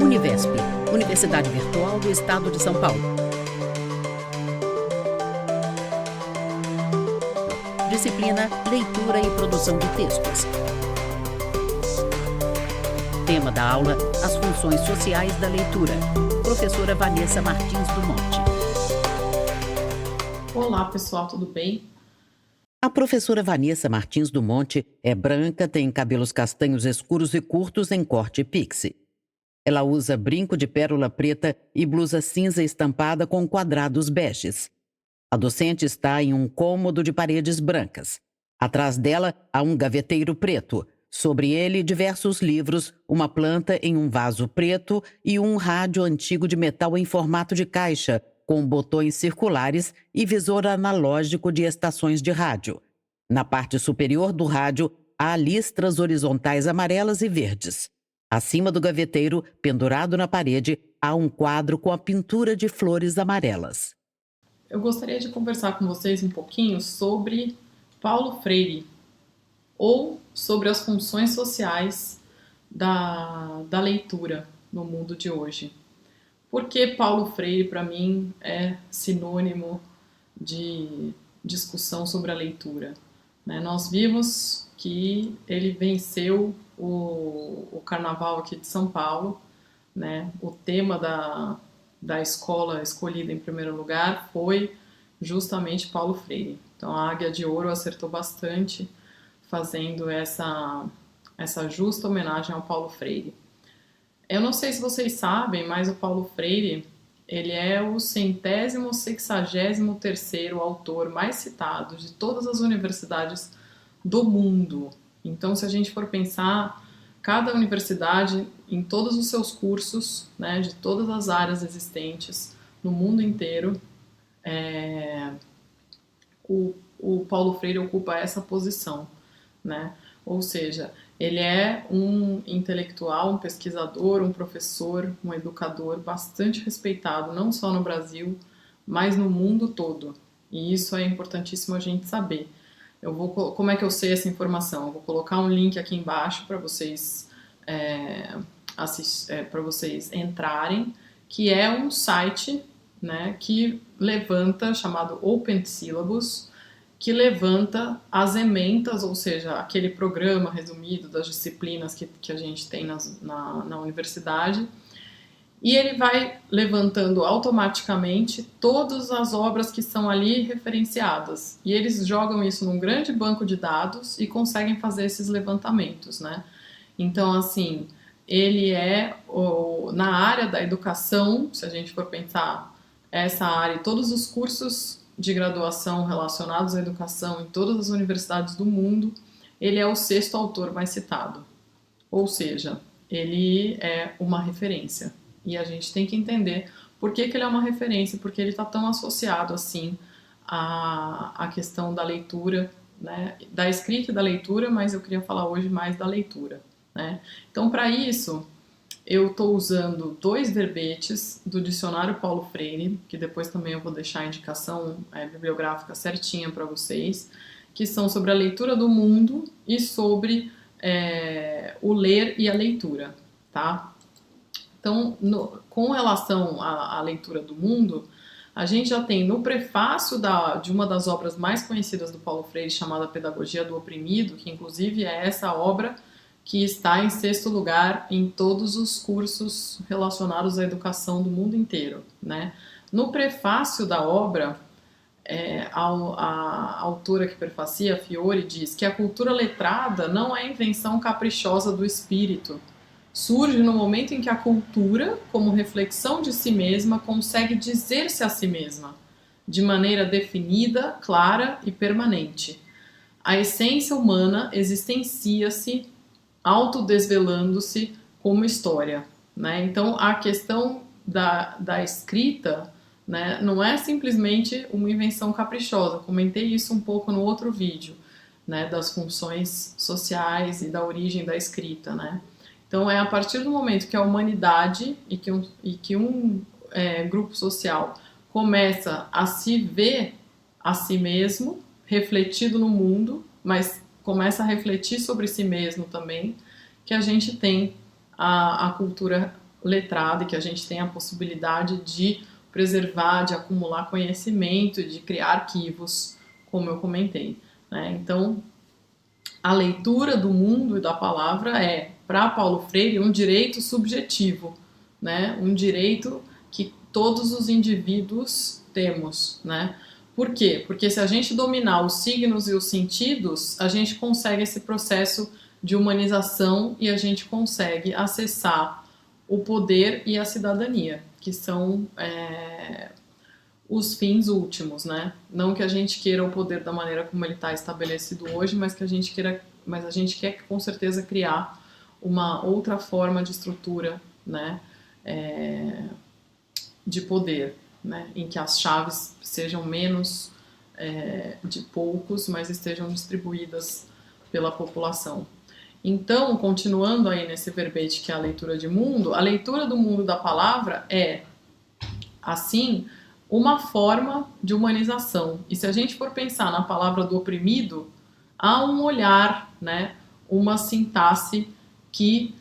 Univesp, Universidade Virtual do Estado de São Paulo. Disciplina Leitura e Produção de Textos. Tema da aula: As funções sociais da leitura. Professora Vanessa Martins do Monte. Olá, pessoal, tudo bem? A professora Vanessa Martins do Monte é branca, tem cabelos castanhos escuros e curtos em corte pixie. Ela usa brinco de pérola preta e blusa cinza estampada com quadrados beges. A docente está em um cômodo de paredes brancas. Atrás dela há um gaveteiro preto. Sobre ele, diversos livros, uma planta em um vaso preto e um rádio antigo de metal em formato de caixa, com botões circulares e visor analógico de estações de rádio. Na parte superior do rádio, há listras horizontais amarelas e verdes. Acima do gaveteiro, pendurado na parede, há um quadro com a pintura de flores amarelas. Eu gostaria de conversar com vocês um pouquinho sobre Paulo Freire, ou sobre as funções sociais da leitura no mundo de hoje. Porque Paulo Freire, para mim, é sinônimo de discussão sobre a leitura. Nós vimos que ele venceu o Carnaval aqui de São Paulo, o tema da escola escolhida em primeiro lugar foi justamente Paulo Freire. Então a Águia de Ouro acertou bastante fazendo essa justa homenagem ao Paulo Freire. Eu não sei se vocês sabem, mas o Paulo Freire, ele é o 163º autor mais citado de todas as universidades do mundo. Então, se a gente for pensar, cada universidade, em todos os seus cursos, de todas as áreas existentes no mundo inteiro, o Paulo Freire ocupa essa posição, Ou seja, ele é um intelectual, um pesquisador, um professor, um educador bastante respeitado, não só no Brasil, mas no mundo todo. E isso é importantíssimo a gente saber. Como é que eu sei essa informação? Eu vou colocar um link aqui embaixo para vocês, para vocês entrarem, que é um site, que levanta, chamado Open Syllabus, que levanta as ementas, ou seja, aquele programa resumido das disciplinas que a gente tem na universidade, e ele vai levantando automaticamente todas as obras que são ali referenciadas, e eles jogam isso num grande banco de dados e conseguem fazer esses levantamentos, Então, assim, ele é, na área da educação, se a gente for pensar essa área, todos os cursos de graduação relacionados à educação em todas as universidades do mundo, ele é o 6º autor mais citado. Ou seja, ele é uma referência. E a gente tem que entender por que ele é uma referência, porque ele está tão associado assim à questão da leitura, da escrita e da leitura, mas eu queria falar hoje mais da leitura. Então, para isso, eu estou usando 2 verbetes do dicionário Paulo Freire, que depois também eu vou deixar a indicação bibliográfica certinha para vocês, que são sobre a leitura do mundo e sobre o ler e a leitura, tá? Então, com relação à leitura do mundo, a gente já tem no prefácio de uma das obras mais conhecidas do Paulo Freire, chamada Pedagogia do Oprimido, que inclusive é essa obra que está em 6º lugar em todos os cursos relacionados à educação do mundo inteiro, No prefácio da obra, a autora que prefacia, Fiore, diz que a cultura letrada não é invenção caprichosa do espírito. Surge no momento em que a cultura, como reflexão de si mesma, consegue dizer-se a si mesma, de maneira definida, clara e permanente. A essência humana existencia-se autodesvelando-se como história. Então, a questão da escrita, não é simplesmente uma invenção caprichosa. Comentei isso um pouco no outro vídeo, das funções sociais e da origem da escrita. Então, é a partir do momento que a humanidade e que um grupo social começa a se ver a si mesmo, refletido no mundo, mas começa a refletir sobre si mesmo também, que a gente tem a cultura letrado e que a gente tem a possibilidade de preservar, de acumular conhecimento, de criar arquivos, como eu comentei, né? Então, a leitura do mundo e da palavra é, para Paulo Freire, um direito subjetivo, né? Um direito que todos os indivíduos temos, né? Por quê? Porque se a gente dominar os signos e os sentidos, a gente consegue esse processo de humanização e a gente consegue acessar o poder e a cidadania, que são os fins últimos, né? Não que a gente queira o poder da maneira como ele está estabelecido hoje, mas que a gente queira, mas a gente quer com certeza criar uma outra forma de estrutura, né? De poder, né? Em que as chaves sejam menos de poucos, mas estejam distribuídas pela população. Então, continuando aí nesse verbete que é a leitura de mundo, a leitura do mundo da palavra é, assim, uma forma de humanização. E se a gente for pensar na palavra do oprimido, há um olhar, né, uma sintaxe que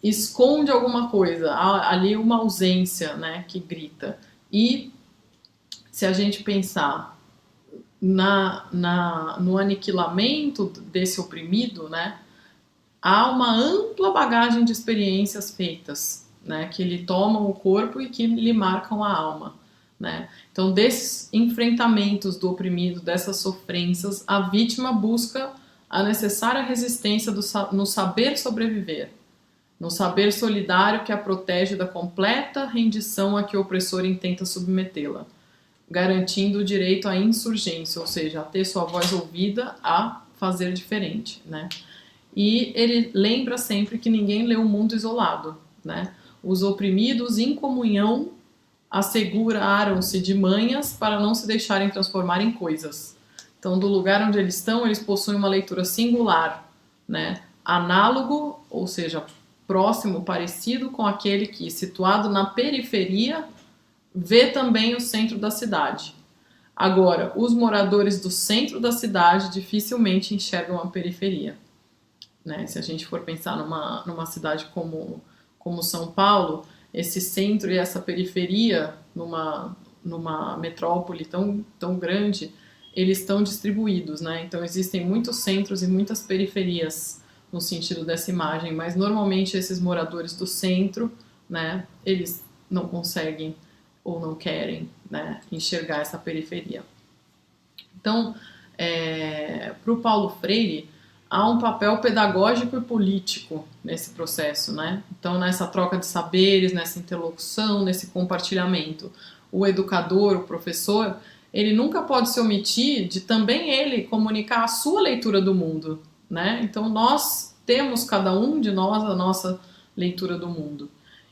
esconde alguma coisa, há ali uma ausência, né, que grita. E se a gente pensar no aniquilamento desse oprimido, né, há uma ampla bagagem de experiências feitas, né, que lhe tomam o corpo e que lhe marcam a alma, né? Então, desses enfrentamentos do oprimido, dessas sofrências, a vítima busca a necessária resistência no saber sobreviver, no saber solidário que a protege da completa rendição a que o opressor intenta submetê-la, garantindo o direito à insurgência, ou seja, a ter sua voz ouvida, a fazer diferente, né? E ele lembra sempre que ninguém lê o mundo isolado, né? Os oprimidos em comunhão asseguraram-se de manhas para não se deixarem transformar em coisas. Então, do lugar onde eles estão, eles possuem uma leitura singular, né? Análogo, ou seja, próximo, parecido com aquele que, situado na periferia, vê também o centro da cidade. Agora, os moradores do centro da cidade dificilmente enxergam a periferia, né? Se a gente for pensar numa cidade como São Paulo, esse centro e essa periferia, numa metrópole tão grande, eles estão distribuídos, né? Então existem muitos centros e muitas periferias no sentido dessa imagem, mas normalmente esses moradores do centro, né, eles não conseguem ou não querem, né, enxergar essa periferia. Então, para o Paulo Freire, há um papel pedagógico e político nesse processo, né? Então, nessa troca de saberes, nessa interlocução, nesse compartilhamento, o educador, o professor, ele nunca pode se omitir de também ele comunicar a sua leitura do mundo, né? Então, nós temos, cada um de nós, a nossa leitura do mundo.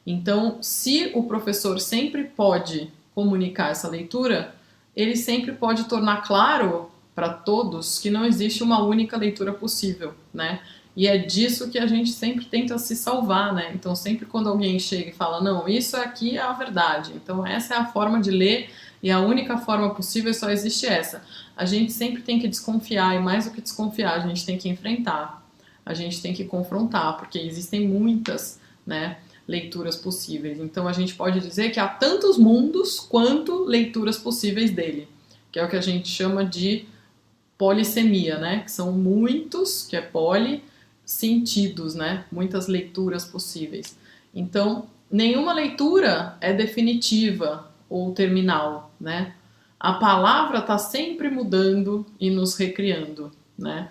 Então, se o professor sempre pode comunicar essa leitura, ele sempre pode tornar claro para todos que não existe uma única leitura possível, né? E é disso que a gente sempre tenta se salvar, né? Então, sempre quando alguém chega e fala, não, isso aqui é a verdade, então essa é a forma de ler e a única forma possível só existe essa. A gente sempre tem que desconfiar, e mais do que desconfiar, a gente tem que enfrentar, a gente tem que confrontar, porque existem muitas, né, leituras possíveis. Então, a gente pode dizer que há tantos mundos quanto leituras possíveis dele, que é o que a gente chama de polissemia, né? Que são muitos, que é poli, sentidos, né? Muitas leituras possíveis. Então, nenhuma leitura é definitiva ou terminal, né? A palavra está sempre mudando e nos recriando, né?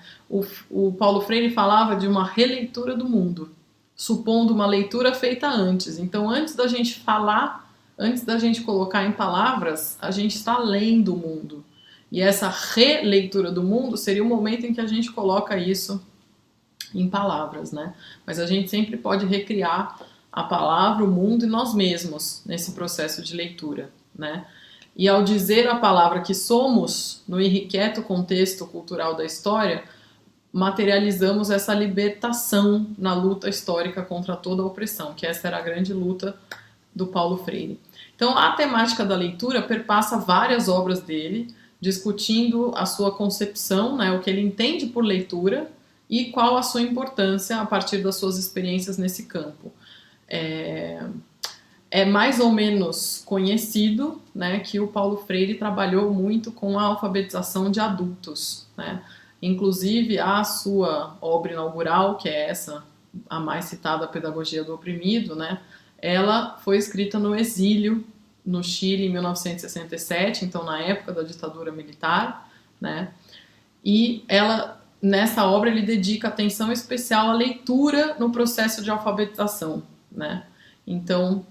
O Paulo Freire falava de uma releitura do mundo, supondo uma leitura feita antes. Então, antes da gente falar, antes da gente colocar em palavras, a gente está lendo o mundo. E essa releitura do mundo seria o momento em que a gente coloca isso em palavras, né? Mas a gente sempre pode recriar a palavra, o mundo e nós mesmos nesse processo de leitura, né? E ao dizer a palavra que somos, no irrequieto contexto cultural da história, materializamos essa libertação na luta histórica contra toda a opressão, que essa era a grande luta do Paulo Freire. Então, a temática da leitura perpassa várias obras dele, discutindo a sua concepção, né, o que ele entende por leitura e qual a sua importância a partir das suas experiências nesse campo. é mais ou menos conhecido, né, que o Paulo Freire trabalhou muito com a alfabetização de adultos, né? Inclusive, a sua obra inaugural, que é essa, a mais citada, A Pedagogia do Oprimido, né, ela foi escrita no exílio, no Chile, em 1967, então na época da ditadura militar, né? E nessa obra ele dedica atenção especial à leitura no processo de alfabetização, né? Então,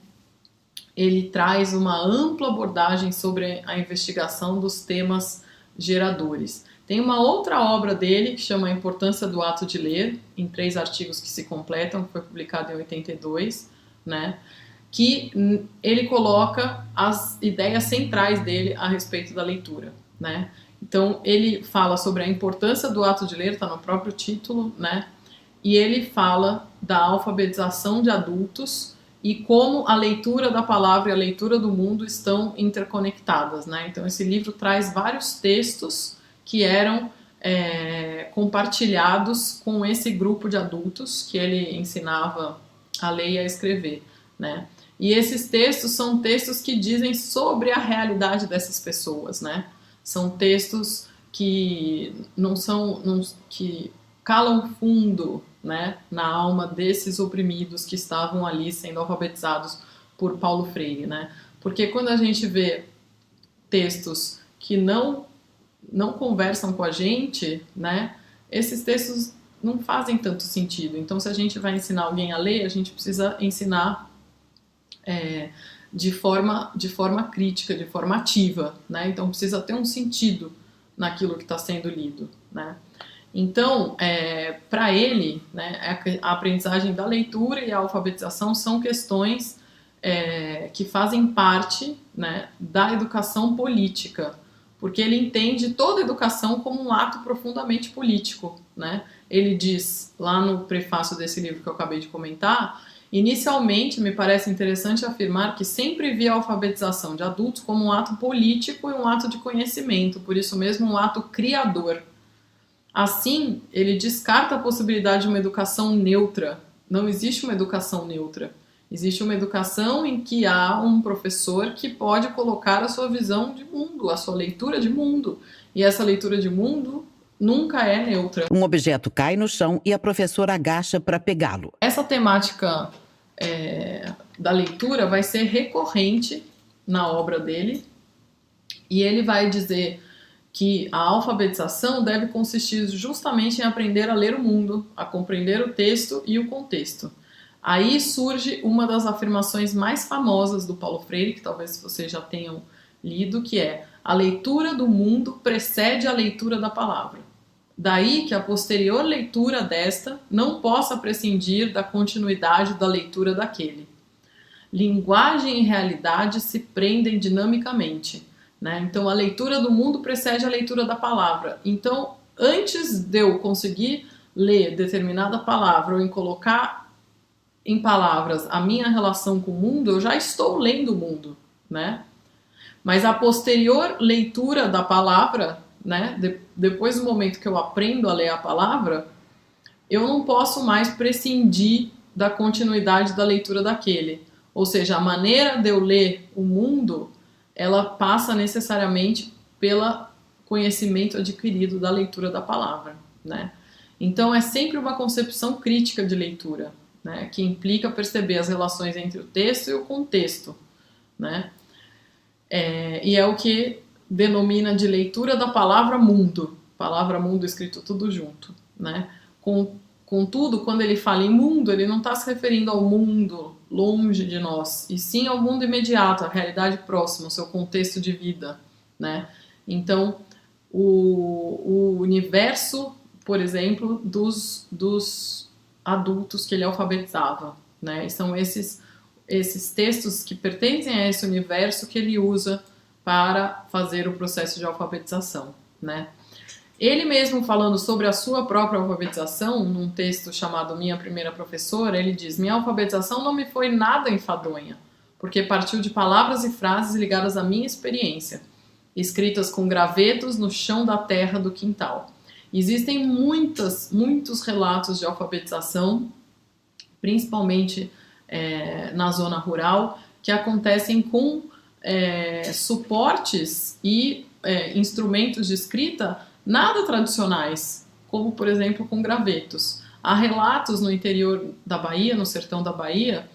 ele traz uma ampla abordagem sobre a investigação dos temas geradores. Tem uma outra obra dele que chama A Importância do Ato de Ler, em 3 artigos que se completam, que foi publicado em 82, né? Que ele coloca as ideias centrais dele a respeito da leitura, né? Então, ele fala sobre a importância do ato de ler, está no próprio título, né? E ele fala da alfabetização de adultos e como a leitura da palavra e a leitura do mundo estão interconectadas, né? Então, esse livro traz vários textos que eram compartilhados com esse grupo de adultos que ele ensinava a ler e a escrever, né? E esses textos são textos que dizem sobre a realidade dessas pessoas, né? São textos que que calam fundo, né, na alma desses oprimidos que estavam ali sendo alfabetizados por Paulo Freire, né? Porque quando a gente vê textos que não conversam com a gente, né, esses textos não fazem tanto sentido. Então, se a gente vai ensinar alguém a ler, a gente precisa ensinar de forma crítica, de forma ativa, né? Então precisa ter um sentido naquilo que está sendo lido, né? Então, para ele, né, a aprendizagem da leitura e a alfabetização são questões que fazem parte, né, da educação política, porque ele entende toda a educação como um ato profundamente político, né? Ele diz lá no prefácio desse livro que eu acabei de comentar: inicialmente, me parece interessante afirmar que sempre vi a alfabetização de adultos como um ato político e um ato de conhecimento, por isso mesmo um ato criador. Assim, ele descarta a possibilidade de uma educação neutra. Não existe uma educação neutra. Existe uma educação em que há um professor que pode colocar a sua visão de mundo, a sua leitura de mundo. E essa leitura de mundo nunca é neutra. Um objeto cai no chão e a professora agacha para pegá-lo. Essa temática da leitura vai ser recorrente na obra dele, e ele vai dizer que a alfabetização deve consistir justamente em aprender a ler o mundo, a compreender o texto e o contexto. Aí surge uma das afirmações mais famosas do Paulo Freire, que talvez vocês já tenham lido, que é: a leitura do mundo precede a leitura da palavra. Daí que a posterior leitura desta não possa prescindir da continuidade da leitura daquele. Linguagem e realidade se prendem dinamicamente, né? Então, a leitura do mundo precede a leitura da palavra. Então, antes de eu conseguir ler determinada palavra ou em colocar em palavras a minha relação com o mundo, eu já estou lendo o mundo, né? Mas a posterior leitura da palavra, né, depois do momento que eu aprendo a ler a palavra, eu não posso mais prescindir da continuidade da leitura daquele. Ou seja, a maneira de eu ler o mundo, ela passa necessariamente pelo conhecimento adquirido da leitura da palavra, né? Então é sempre uma concepção crítica de leitura, né, que implica perceber as relações entre o texto e o contexto, né? E é o que denomina de leitura da palavra mundo escrito tudo junto, né? Contudo, quando ele fala em mundo, ele não está se referindo ao mundo longe de nós, e sim ao mundo imediato, à realidade próxima, ao seu contexto de vida, né? Então, o universo, por exemplo, dos adultos que ele alfabetizava, né? E são esses textos que pertencem a esse universo que ele usa para fazer o processo de alfabetização, né? Ele mesmo, falando sobre a sua própria alfabetização, num texto chamado Minha Primeira Professora, ele diz: minha alfabetização não me foi nada enfadonha, porque partiu de palavras e frases ligadas à minha experiência, escritas com gravetos no chão da terra do quintal. Existem muitos relatos de alfabetização, principalmente na zona rural, que acontecem com suportes e instrumentos de escrita nada tradicionais, como, por exemplo, com gravetos. Há relatos no interior da Bahia, no sertão da Bahia,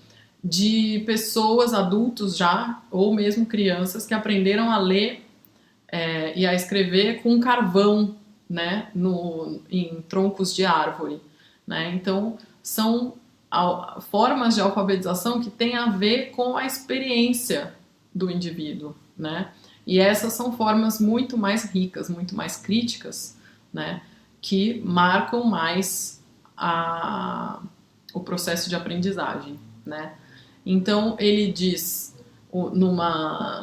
de pessoas, adultos já, ou mesmo crianças, que aprenderam a ler e a escrever com carvão, né, em troncos de árvore. Né? Então, são formas de alfabetização que têm a ver com a experiência do indivíduo. Né? E essas são formas muito mais ricas, muito mais críticas, né, que marcam mais o processo de aprendizagem. Né? Então, ele diz numa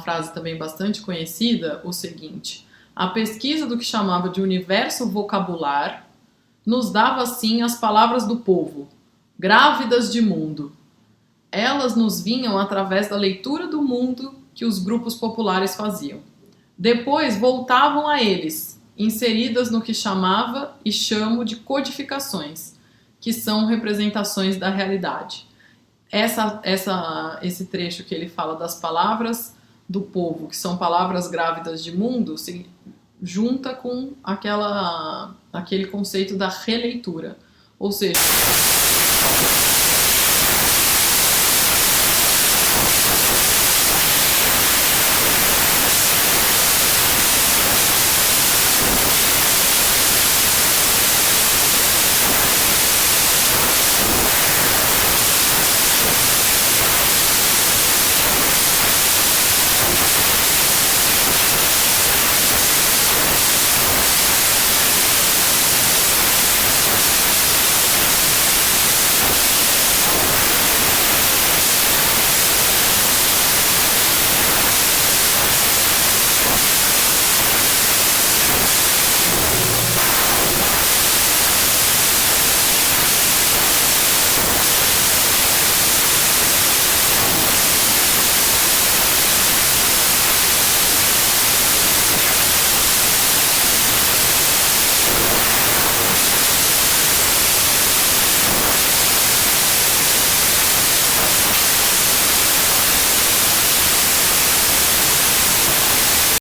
frase também bastante conhecida o seguinte: a pesquisa do que chamava de universo vocabular nos dava, assim, as palavras do povo, grávidas de mundo. Elas nos vinham através da leitura do mundo que os grupos populares faziam. Depois voltavam a eles, inseridas no que chamava e chamo de codificações, que são representações da realidade. Esse trecho que ele fala das palavras do povo, que são palavras grávidas de mundo, se junta com aquele conceito da releitura. Ou seja,